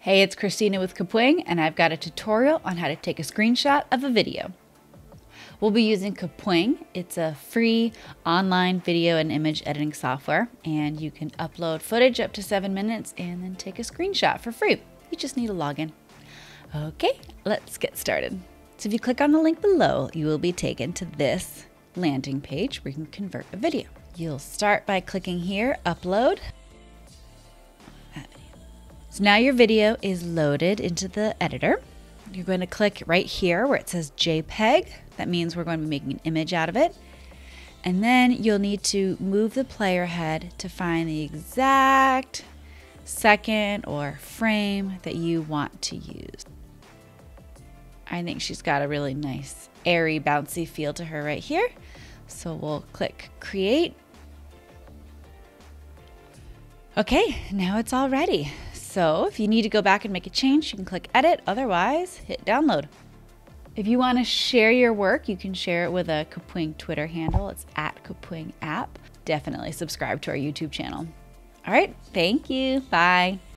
Hey, it's Christina with Kapwing, and I've got a tutorial on how to take a screenshot of a video. We'll be using Kapwing. It's a free online video and image editing software, and you can upload footage up to 7 minutes and then take a screenshot for free. You just need a login. Okay, let's get started. So if you click on the link below, you will be taken to this landing page where you can convert a video. You'll start by clicking here, upload. So now your video is loaded into the editor. You're going to click right here where it says JPEG. That means we're going to be making an image out of it. And then you'll need to move the player head to find the exact second or frame that you want to use. I think she's got a really nice, airy, bouncy feel to her right here. So we'll click create. Okay, now it's all ready. So if you need to go back and make a change, you can click edit, otherwise hit download. If you want to share your work, you can share it with a Kapwing Twitter handle. It's @KapwingApp. Definitely subscribe to our YouTube channel. All right, thank you, bye.